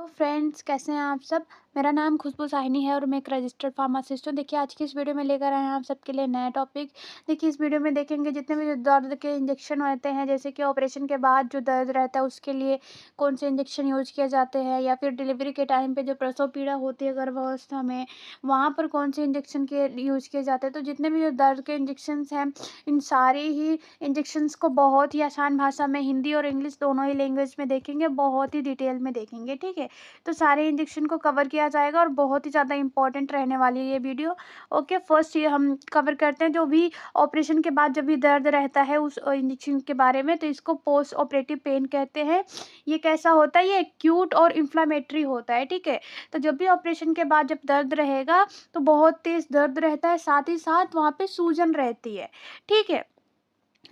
Friends, कैसे हैं आप सब। मेरा नाम खुशबू साहिनी है और मैं एक रजिस्टर्ड फार्मासिस्ट हूँ। देखिए, आज की इस वीडियो में लेकर आए हैं आप सबके लिए नया टॉपिक। देखिए, इस वीडियो में देखेंगे जितने भी जो दर्द के इंजेक्शन होते हैं, जैसे कि ऑपरेशन के बाद जो दर्द रहता है उसके लिए कौन से इंजेक्शन यूज किए जाते हैं, या फिर डिलीवरी के टाइम पे जो प्रसव पीड़ा होती है गर्भावस्था में, वहाँ पर कौन से इंजेक्शन के यूज किए जाते हैं। तो जितने भी जो दर्द के इंजेक्शन हैं, इन सारे ही इंजेक्शंस को बहुत ही आसान भाषा में, हिंदी और इंग्लिश दोनों ही लैंग्वेज में देखेंगे, बहुत ही डिटेल में देखेंगे। ठीक है, तो सारे इंजेक्शन को कवर किया जाएगा और बहुत ही ज़्यादा इंपॉर्टेंट रहने वाली है ये वीडियो। ओके, फर्स्ट ये हम कवर करते हैं जो भी ऑपरेशन के बाद जब भी दर्द रहता है उस इंजेक्शन के बारे में। तो इसको पोस्ट ऑपरेटिव पेन कहते हैं। ये कैसा होता है? ये एक्यूट और इन्फ्लामेटरी होता है। ठीक है, तो जब भी ऑपरेशन के बाद जब दर्द रहेगा तो बहुत तेज दर्द रहता है, साथ ही साथ वहाँ पे सूजन रहती है। ठीक है,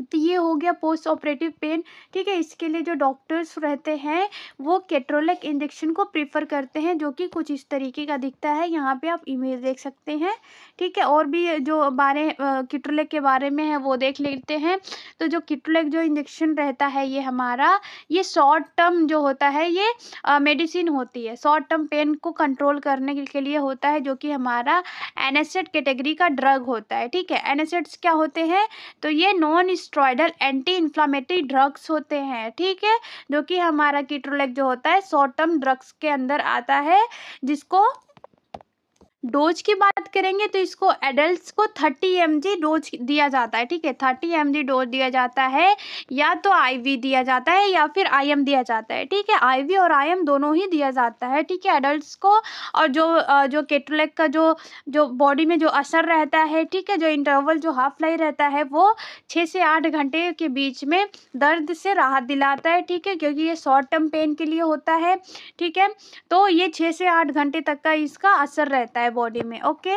तो ये हो गया पोस्ट ऑपरेटिव पेन। ठीक है, इसके लिए जो डॉक्टर्स रहते हैं वो केट्रोलेक इंजेक्शन को प्रीफर करते हैं, जो कि कुछ इस तरीके का दिखता है। यहाँ पे आप इमेज देख सकते हैं। ठीक है, और भी जो केट्रोलेक के बारे में है वो देख लेते हैं। तो जो केट्रोलेक जो इंजेक्शन रहता है ये शॉर्ट टर्म जो होता है, ये मेडिसिन होती है। शॉर्ट टर्म पेन को कंट्रोल करने के लिए होता है, जो कि हमारा एनेसेट कैटेगरी का ड्रग होता है। ठीक है, एनेसेट्स क्या होते हैं? तो ये non steroidal anti inflammatory drugs होते हैं। ठीक है, जो कि हमारा कीटोलेक जो होता है शॉर्ट टर्म ड्रग्स के अंदर आता है। जिसको डोज की बात करेंगे तो इसको एडल्ट्स को 30 mg डोज दिया जाता है। ठीक है, 30 mg डोज दिया जाता है, या तो आईवी दिया जाता है या फिर आईएम दिया जाता है। ठीक है, आईवी और आईएम दोनों ही दिया जाता है। ठीक है, एडल्ट्स को। और जो केटोलेक का जो जो बॉडी में जो असर रहता है, ठीक है, जो इंटरवल जो हाफ लाइफ रहता है वो 6 से 8 घंटे के बीच में दर्द से राहत दिलाता है। ठीक है, क्योंकि ये शॉर्ट टर्म पेन के लिए होता है। ठीक है, तो ये 6 से 8 घंटे तक का इसका असर रहता है बॉडी में। ओके,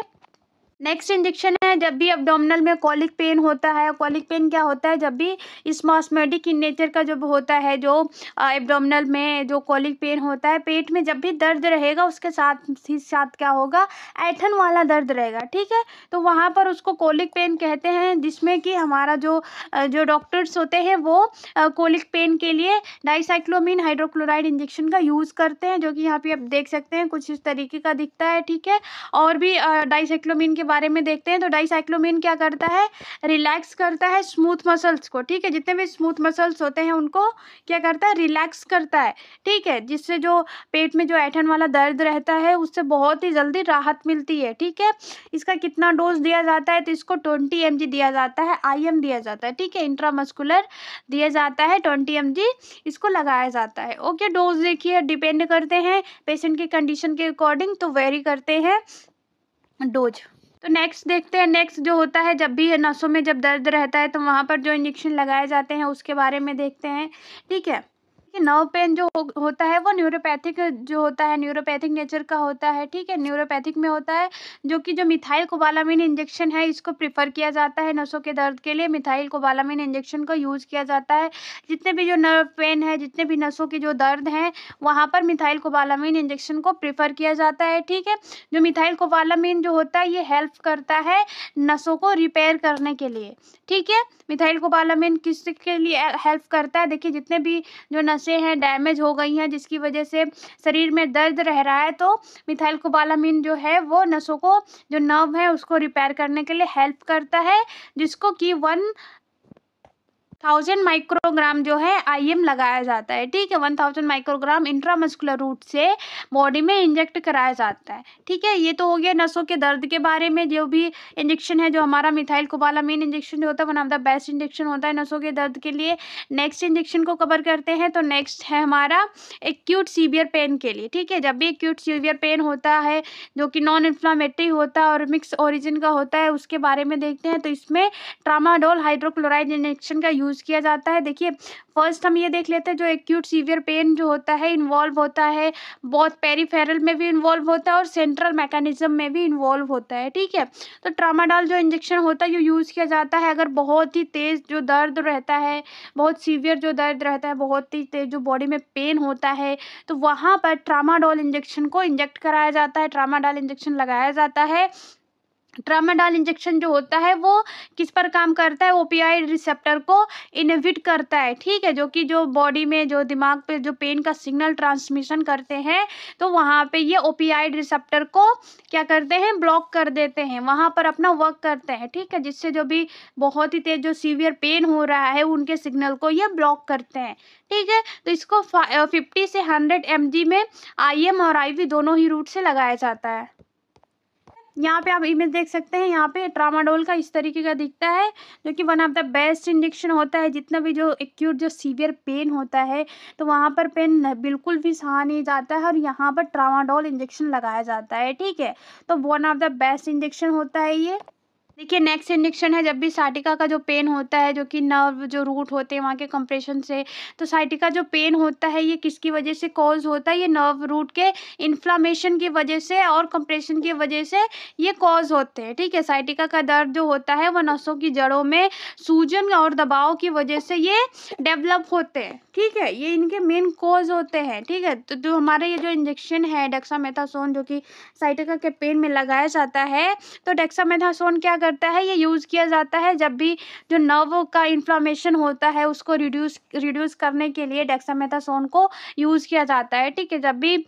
नेक्स्ट इंजेक्शन है जब भी अब्डोमिनल में कॉलिक पेन होता है। कॉलिक पेन क्या होता है? जब भी स्पास्मेटिक इन नेचर का जब होता है, जो एब्डोमिनल में जो कॉलिक पेन होता है, पेट में जब भी दर्द रहेगा उसके साथ ही साथ क्या होगा? ऐठन वाला दर्द रहेगा। ठीक है, तो वहाँ पर उसको कॉलिक पेन कहते हैं, जिसमें कि हमारा जो डॉक्टर्स होते हैं वो कॉलिक पेन के लिए डाइसाइक्लोमीन हाइड्रोक्लोराइड इंजेक्शन का यूज़ करते हैं, जो कि यहाँ पे आप देख सकते हैं कुछ इस तरीके का दिखता है। ठीक है, और भी डाइसाइक्लोमीन के बारे में देखते हैं। तो डाइसाइक्लोमीन क्या करता है? रिलैक्स करता है स्मूथ मसल्स को। ठीक है, जितने भी स्मूथ मसल्स होते हैं उनको क्या करता है? रिलैक्स करता है। ठीक है, जिससे जो पेट में जो ऐठन वाला दर्द रहता है उससे बहुत ही जल्दी राहत मिलती है। ठीक है, इसका कितना डोज दिया जाता है? तो इसको 20 mg दिया जाता है, आईएम दिया जाता है। ठीक है, इंट्रामस्कुलर दिया जाता है, 20 mg इसको लगाया जाता है। ओके, डोज देखिए डिपेंड करते हैं पेशेंट की कंडीशन के अकॉर्डिंग, तो वेरी करते हैं डोज। तो नेक्स्ट देखते हैं। नेक्स्ट जो होता है, जब भी नसों में जब दर्द रहता है तो वहाँ पर जो इंजेक्शन लगाए जाते हैं उसके बारे में देखते हैं। ठीक है, नर्व पेन जो होता है वो न्यूरोपैथिक जो होता है, न्यूरोपैथिक नेचर का होता है। ठीक है, न्यूरोपैथिक में होता है, जो कि जो मिथाइल कोबालामिन इंजेक्शन है इसको प्रिफर किया जाता है नसों के दर्द के लिए। मिथाइल कोबालामिन इंजेक्शन को यूज़ किया जाता है। जितने भी जो नर्व पेन है, जितने भी नसों के जो दर्द हैं, वहाँ पर मिथाइल कोबालामिन इंजेक्शन को प्रिफर किया जाता है। ठीक है, जो मिथाइल कोबालामिन जो होता है ये हेल्प करता है नसों को रिपेयर करने के लिए। ठीक है, मिथाइल कोबालामिन किसके लिए हेल्प करता है? देखिए, जितने भी जो नसें हैं डैमेज हो गई हैं, जिसकी वजह से शरीर में दर्द रह रहा है, तो मिथाइल कोबालामिन जो है वो नसों को, जो नर्व है उसको रिपेयर करने के लिए हेल्प करता है, जिसको कि 1000 माइक्रोग्राम जो है आईएम लगाया जाता है। ठीक है, 1000 माइक्रोग्राम इंट्रामस्कुलर रूट से बॉडी में इंजेक्ट कराया जाता है। ठीक है, ये तो हो गया नसों के दर्द के बारे में। जो भी इंजेक्शन है, जो हमारा मिथाइल कोबालामिन इंजेक्शन जो होता है one of the best injection होता है नसों के दर्द के लिए। नेक्स्ट इंजेक्शन को कवर करते हैं। तो नेक्स्ट है हमारा एक्यूट सीवियर पेन के लिए। ठीक है, जब भी एक्यूट सीवियर पेन होता है जो कि नॉन इन्फ्लामेटरी होता है और मिक्स ओरिजिन का होता है, उसके बारे में देखते हैं। तो इसमें ट्रामाडोल हाइड्रोक्लोराइड इंजेक्शन का यूज़ किया जाता है। देखिए, फर्स्ट हम ये देख लेते हैं, जो एक्यूट सीवियर पेन जो होता है इन्वॉल्व होता है, बहुत पेरिफेरल में भी इन्वॉल्व होता है और सेंट्रल मैकेनिज्म में भी इन्वॉल्व होता है। ठीक है, तो ट्रामाडोल जो इंजेक्शन होता है ये यूज़ किया जाता है अगर बहुत ही तेज़ जो दर्द रहता है, बहुत सीवियर जो दर्द रहता है, बहुत ही तेज़ जो बॉडी में पेन होता है, तो वहाँ पर ट्रामाडोल इंजेक्शन को इंजेक्ट कराया जाता है, ट्रामाडोल इंजेक्शन लगाया जाता है। ट्रामाडोल इंजेक्शन जो होता है वो किस पर काम करता है, ओपियाइड रिसेप्टर को इनहिबिट करता है, ठीक है, जो कि जो बॉडी में जो दिमाग पे जो पेन का सिग्नल ट्रांसमिशन करते हैं, तो वहाँ पे ये ओपियाइड रिसेप्टर को क्या करते हैं, ब्लॉक कर देते हैं, वहाँ पर अपना वर्क करते हैं, ठीक है, जिससे जो भी बहुत ही तेज जो सीवियर पेन हो रहा है उनके सिग्नल को ये ब्लॉक करते हैं, ठीक है। तो इसको 50 से 100 mg में IM और IV दोनों ही रूट से लगाया जाता है। यहाँ पे आप इमेज देख सकते हैं, यहाँ पे ट्रामाडोल का इस तरीके का दिखता है, जो कि one of the best injection होता है। जितना भी जो एक्यूट जो सीवियर पेन होता है, तो वहाँ पर पेन बिल्कुल भी सहा नहीं जाता है और यहाँ पर ट्रामाडोल इंजेक्शन लगाया जाता है, ठीक है। तो one of the best injection होता है ये। देखिए नेक्स्ट इंजेक्शन है, जब भी साइटिका का जो पेन होता है, जो कि नर्व जो रूट होते हैं वहाँ के कंप्रेशन से, तो साइटिका जो पेन होता है ये किसकी वजह से कॉज होता है, ये नर्व रूट के इन्फ्लामेशन की वजह से और कंप्रेशन की वजह से ये कॉज होते हैं, ठीक है। साइटिका का दर्द जो होता है वह नसों की जड़ों में सूजन और दबाव की वजह से ये डेवलप होते हैं, ठीक है, ये इनके मेन कॉज होते हैं, ठीक है। तो जो हमारे ये जो इंजेक्शन है डेक्सामेथासोन, जो कि साइटिका के पेन में लगाया जाता है, तो डेक्सामेथासोन क्या करता है, ये यूज़ किया जाता है जब भी जो नर्व का इन्फ्लामेशन होता है उसको रिड्यूस करने के लिए डेक्सामेथासोन को यूज़ किया जाता है, ठीक है। जब भी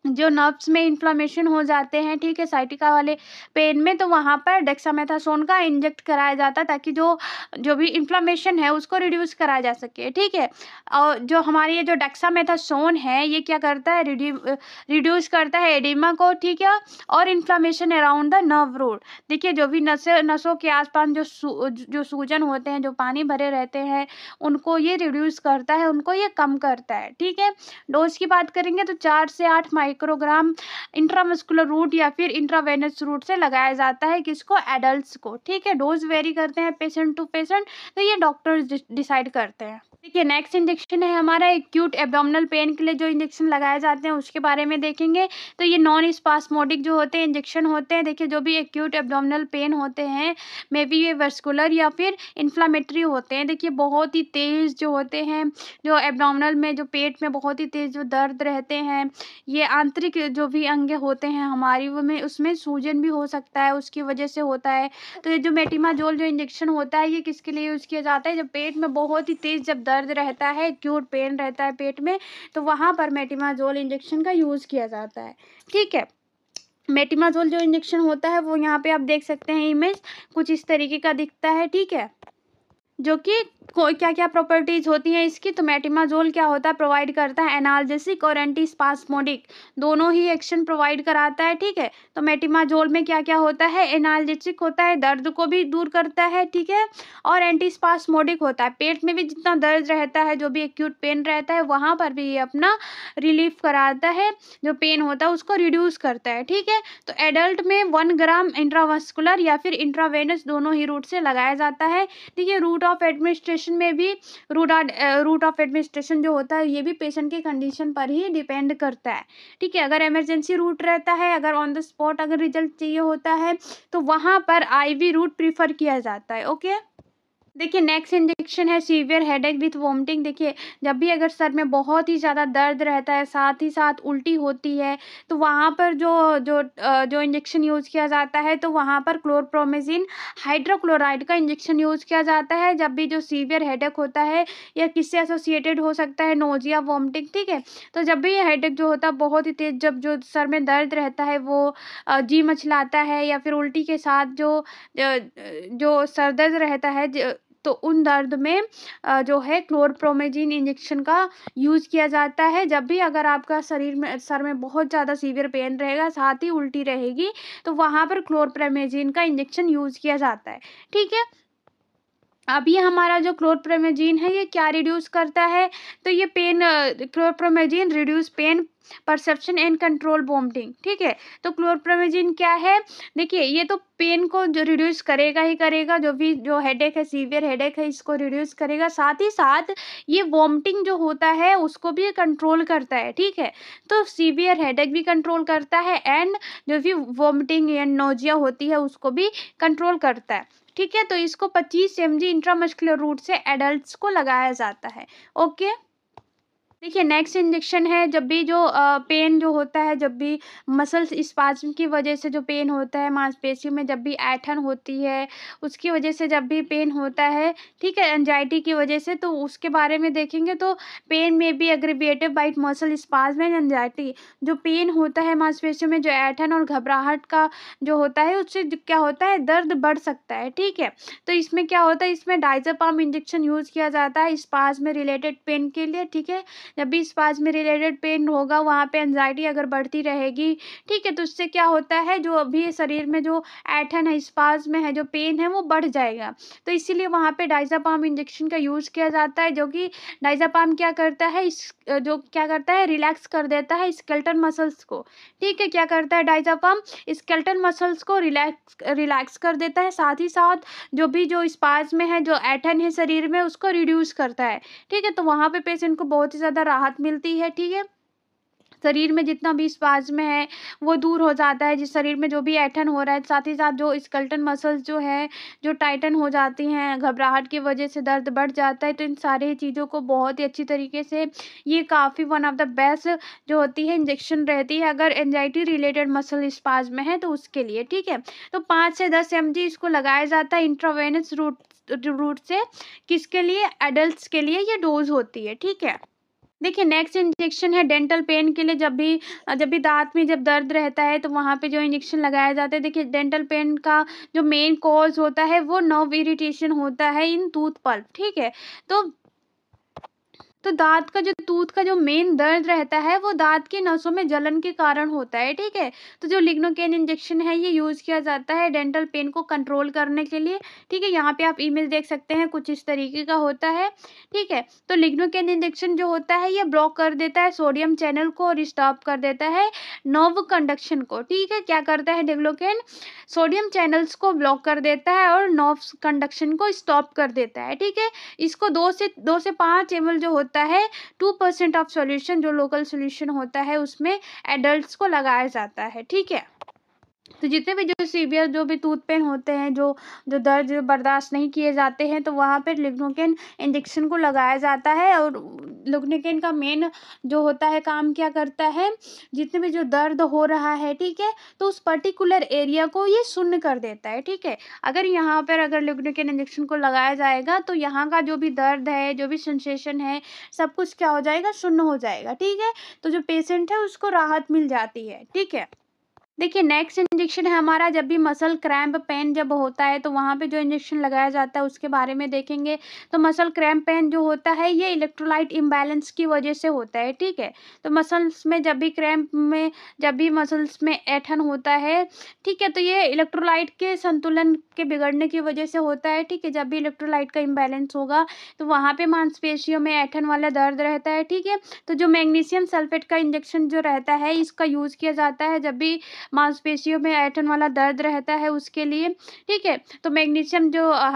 जो नर्व्स में इन्फ्लामेशन हो जाते हैं, ठीक है, साइटिका वाले पेन में, तो वहाँ पर डेक्सामेथासोन का इंजेक्ट कराया जाता है ताकि जो जो भी इन्फ्लामेशन है उसको रिड्यूस कराया जा सके, ठीक है। और जो हमारी ये जो डेक्सामेथासोन है ये क्या करता है, रिड्यूस करता है एडिमा को, ठीक है, और inflammation around the nerve root. देखिए जो भी नसों के आसपास जो सूजन होते हैं, जो पानी भरे रहते हैं, उनको ये रिड्यूस करता है, उनको ये कम करता है, ठीक है। डोज की बात करेंगे तो 4 से 8 माइक्रोग्राम इंट्रामस्कुलर रूट या फिर इंट्रावेनस रूट से लगाया जाता है, किसको, एडल्ट्स को, ठीक है। डोज वेरी करते हैं पेशेंट टू पेशेंट, तो ये डॉक्टर्स डिसाइड करते हैं। देखिए नेक्स्ट इंजेक्शन है हमारा एक्यूट एब्डोमिनल पेन के लिए जो इंजेक्शन लगाए जाते हैं उसके बारे में देखेंगे। तो ये नॉन स्पास्मोडिक जो होते हैं इंजेक्शन होते हैं। देखिए जो भी एक्यूट एब्डोमिनल पेन होते हैं, मे बी ये वास्कुलर या फिर इन्फ्लामेटरी होते हैं। देखिए बहुत ही तेज़ जो होते हैं, जो एब्डोमिनल में जो पेट में बहुत ही तेज़ जो दर्द रहते हैं, ये आंतरिक जो भी अंग होते हैं हमारी वो में उसमें सूजन भी हो सकता है, उसकी वजह से होता है। तो ये जो मेटिमाजोल जो इंजेक्शन होता है ये किसके लिए यूज़ किया जाता है, जब पेट में बहुत ही तेज़ जब दर्द रहता है, एक्यूट पेन रहता है पेट में, तो वहाँ पर मेटिमाजोल इंजेक्शन का यूज़ किया जाता है, ठीक है। मेटिमाजोल जो इंजेक्शन होता है वो यहाँ पे आप देख सकते हैं, इमेज कुछ इस तरीके का दिखता है, ठीक है, जो कि कोई क्या क्या प्रॉपर्टीज होती हैं इसकी। तो मेटिमाजोल क्या होता है, प्रोवाइड करता है एनाल्जेसिक और एंटी स्पास्मोडिक दोनों ही एक्शन प्रोवाइड कराता है, ठीक है। तो मेटिमाजोल में क्या क्या होता है, एनाल्जेसिक होता है, दर्द को भी दूर करता है, ठीक है, और एंटी स्पास्मोडिक होता है, पेट में भी जितना दर्द रहता है, जो भी एक्यूट पेन रहता है वहाँ पर भी ये अपना रिलीफ कराता है, जो पेन होता है उसको रिड्यूस करता है, ठीक है। तो एडल्ट में 1 ग्राम इंट्रावास्कुलर या फिर इंट्रावेनस दोनों ही रूट से लगाया जाता है। देखिए रूट ऑफ एडमिनिस्ट्रेशन में भी रूट ऑफ एडमिनिस्ट्रेशन जो होता है ये भी पेशेंट की कंडीशन पर ही डिपेंड करता है, ठीक है। अगर इमरजेंसी रूट रहता है, अगर ऑन द स्पॉट अगर रिजल्ट चाहिए होता है, तो वहाँ पर IV रूट प्रीफर किया जाता है, ओके। देखिए नेक्स्ट इंजेक्शन है सीवियर हेडेक विथ वोमिटिंग। देखिए जब भी अगर सर में बहुत ही ज़्यादा दर्द रहता है, साथ ही साथ उल्टी होती है, तो वहाँ पर जो इंजेक्शन यूज़ किया जाता है, तो वहाँ पर क्लोरप्रोमेजिन हाइड्रोक्लोराइड का इंजेक्शन यूज़ किया जाता है जब भी जो सीवियर हेडेक होता है, या किससे एसोसिएटेड हो सकता है, नोजिया, वोमिटिंग, ठीक है। तो जब भी ये हेडेक जो होता है बहुत ही तेज, जब जो सर में दर्द रहता है वो जी मचलाता है, या फिर उल्टी के साथ जो सर दर्द रहता है, तो उन दर्द में जो है क्लोरप्रोमेजिन इंजेक्शन का यूज़ किया जाता है। जब भी अगर आपका शरीर में सर में बहुत ज़्यादा सीवियर पेन रहेगा, साथ ही उल्टी रहेगी, तो वहाँ पर क्लोरप्रोमेजिन का इंजेक्शन यूज़ किया जाता है, ठीक है। अब ये हमारा जो क्लोरप्रोमेजिन है ये क्या रिड्यूस करता है, तो ये chlorpromazine reduce pain perception and control vomiting, ठीक है। तो क्लोरप्रोमेजिन क्या है, देखिए ये तो पेन को जो रिड्यूस करेगा ही करेगा, जो हेडेक है, सीवियर हेडेक है, इसको रिड्यूस करेगा, साथ ही साथ ये वोमिटिंग जो होता है उसको भी कंट्रोल करता है, ठीक है। तो सीवियर हेडेक भी कंट्रोल करता है, एंड जो भी वोमिटिंग एंड नोजिया होती है उसको भी कंट्रोल करता है, ठीक है। तो इसको 25 mg इंट्रामस्कुलर रूट से एडल्ट्स को लगाया जाता है, ओके। देखिए नेक्स्ट इंजेक्शन है जब भी जो पेन जो होता है, जब भी मसल्स स्पाज़्म की वजह से जो पेन होता है, मांसपेशियों में जब भी ऐंठन होती है, उसकी वजह से जब भी पेन होता है, ठीक है, एंग्जायटी की वजह से, तो उसके बारे में देखेंगे तो पेन में be aggravated by muscle spasm and anxiety. जो पेन होता है मांसपेशियों में, जो ऐंठन और घबराहट का जो होता है, उससे क्या होता है, दर्द बढ़ सकता है, ठीक है। तो इसमें क्या होता है, इसमें डायज़ेपाम इंजेक्शन यूज़ किया जाता है स्पाज़्म रिलेटेड पेन के लिए, ठीक है। जब भी स्पाज़्म में रिलेटेड पेन होगा, वहाँ पे एंग्जायटी अगर बढ़ती रहेगी, ठीक है, तो उससे क्या होता है, जो अभी शरीर में जो ऐंठन है, स्पाज़्म में है, जो पेन है, वो बढ़ जाएगा। तो इसीलिए वहाँ पे डायज़ेपाम इंजेक्शन का यूज़ किया जाता है, जो कि डायज़ेपाम क्या करता है, जो क्या करता है, रिलैक्स कर देता है स्केलेटल मसल्स को, ठीक है। क्या करता है डायज़ेपाम, स्केलेटल मसल्स को रिलैक्स रिलैक्स कर देता है, साथ ही साथ जो स्पाज़्म में है, जो ऐंठन है शरीर में, उसको रिड्यूस करता है, ठीक है। तो वहाँ पे पेशेंट को बहुत ही ज़्यादा राहत मिलती है, ठीक है। शरीर में जितना भी स्पाज़्म है, वो दूर हो जाता है, जिस शरीर में जो भी ऐंठन हो रहा है, साथ ही साथ जो स्केलेटल मसल्स जो है, जो टाइटन हो जाती हैं, घबराहट की वजह से दर्द बढ़ जाता है, तो इन सारी चीज़ों को बहुत ही अच्छी तरीके से ये काफ़ी वन ऑफ द बेस्ट जो होती है इंजेक्शन रहती है, अगर एंग्जायटी रिलेटेड मसल स्पाज़्म में है तो उसके लिए, ठीक है। तो 5 से 10 mg इसको लगाया जाता है इंट्रावेनस रूट से, किसके लिए, एडल्ट्स के लिए ये डोज़ होती है, ठीक है। देखिए नेक्स्ट इंजेक्शन है डेंटल पेन के लिए, जब भी दाँत में जब दर्द रहता है, तो वहाँ पे जो इंजेक्शन लगाया जाता है, देखिए डेंटल पेन का जो मेन कॉज़ होता है, वो नर्व इरिटेशन होता है इन टूथ पल्प, ठीक है। तो दाँत का जो टूथ का जो मेन दर्द रहता है, वो दाँत की नसों में जलन के कारण होता है, ठीक है। तो जो लिग्नोकेन इंजेक्शन है, ये यूज़ किया जाता है डेंटल पेन को कंट्रोल करने के लिए, ठीक है। यहाँ पे आप इमेज देख सकते हैं, कुछ इस तरीके का होता है, ठीक है। तो लिग्नोकेन इंजेक्शन जो होता है, ये ब्लॉक कर देता है सोडियम चैनल को और स्टॉप कर देता है नर्व कंडक्शन को, ठीक है। क्या करता है लिग्नोकेन, सोडियम चैनल्स को ब्लॉक कर देता है और नर्व कंडक्शन को स्टॉप कर देता है, ठीक है। इसको 2 से 5 ml जो होता है, 2% ऑफ सॉल्यूशन, जो लोकल सॉल्यूशन होता है, उसमें एडल्ट्स को लगाया जाता है, ठीक है। तो जितने भी जो सीवियर जो भी टूथ पेन होते हैं, जो जो दर्द बर्दाश्त नहीं किए जाते हैं, तो वहाँ पे लिग्नोकेन इंजेक्शन को लगाया जाता है। और लिग्नोकेन का मेन जो होता है काम क्या करता है, जितने भी जो दर्द हो रहा है, ठीक है, तो उस पर्टिकुलर एरिया को ये शून्य कर देता है, ठीक है। अगर यहाँ पर अगर लिग्नोकेन इंजेक्शन को लगाया जाएगा, तो यहाँ का जो भी दर्द है, जो भी सेंसेशन है, सब कुछ क्या हो जाएगा, शून्य हो जाएगा, ठीक है। तो जो पेशेंट है उसको राहत मिल जाती है, ठीक है। देखिए नेक्स्ट इंजेक्शन है हमारा, जब भी मसल क्रैम्प पेन जब होता है, तो वहाँ पे जो इंजेक्शन लगाया जाता है, उसके बारे में देखेंगे। तो मसल क्रैम्प पेन जो होता है, ये इलेक्ट्रोलाइट इम्बैलेंस की वजह से होता है, ठीक है। तो मसल्स में जब भी क्रैम्प में, जब भी मसल्स में ऐंठन होता है, ठीक है, तो ये इलेक्ट्रोलाइट के संतुलन के बिगड़ने की वजह से होता है, ठीक है। जब भी इलेक्ट्रोलाइट का इम्बैलेंस होगा, तो वहाँ पे मांसपेशियों में ऐंठन वाला दर्द रहता है, ठीक है। तो जो मैग्नीशियम सल्फेट का इंजेक्शन जो रहता है, इसका यूज़ किया जाता है जब भी मांसपेशियों में ऐंठन वाला दर्द रहता है, उसके लिए, ठीक है। तो मैग्नीशियम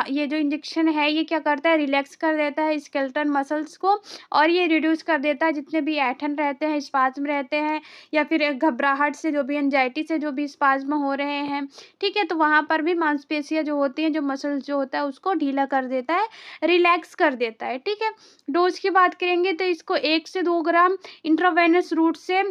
ये जो इंजेक्शन है, ये क्या करता है, रिलैक्स कर देता है स्केलेटल मसल्स को, और ये रिड्यूस कर देता है जितने भी ऐंठन रहते हैं, स्पाज़्म रहते हैं, या फिर घबराहट से, जो भी एंग्जायटी से जो भी स्पाज़्म हो रहे हैं, ठीक है। तो वहाँ पर भी मांसपेशियाँ जो होती हैं, जो मसल्स जो होता है, उसको ढीला कर देता है, रिलैक्स कर देता है, ठीक है। डोज़ की बात करेंगे तो इसको 1 से 2 ग्राम इंट्रावेनस रूट से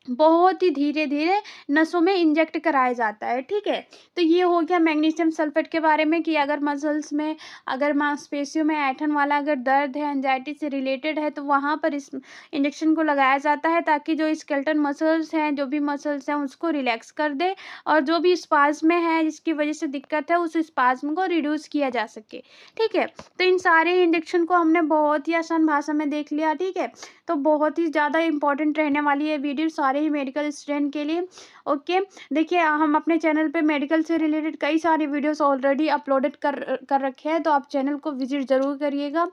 बहुत ही धीरे-धीरे नसों में इंजेक्ट कराया जाता है, ठीक है। तो ये हो गया मैग्नीशियम सल्फेट के बारे में, कि अगर मसल्स में, अगर मांसपेशियों में ऐंठन वाला अगर दर्द है, एंग्जायटी से रिलेटेड है, तो वहाँ पर इस इंजेक्शन को लगाया जाता है, ताकि जो स्केलेटल मसल्स हैं, जो भी मसल्स हैं, उसको रिलैक्स कर दे, और जो भी स्पाज़्म में है, जिसकी वजह से दिक्कत है, उस स्पाज़्म को रिड्यूस किया जा सके, ठीक है। तो इन सारे इंजेक्शन को हमने बहुत ही आसान भाषा में देख लिया, ठीक है। तो बहुत ही ज़्यादा इम्पोर्टेंट रहने वाली है वीडियो सारे ही मेडिकल स्टूडेंट के लिए, ओके। देखिए हम अपने चैनल पे मेडिकल से रिलेटेड कई सारी वीडियोस ऑलरेडी अपलोडेड कर रखे हैं, तो आप चैनल को विजिट ज़रूर करिएगा,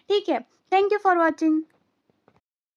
ठीक है। Thank you for watching.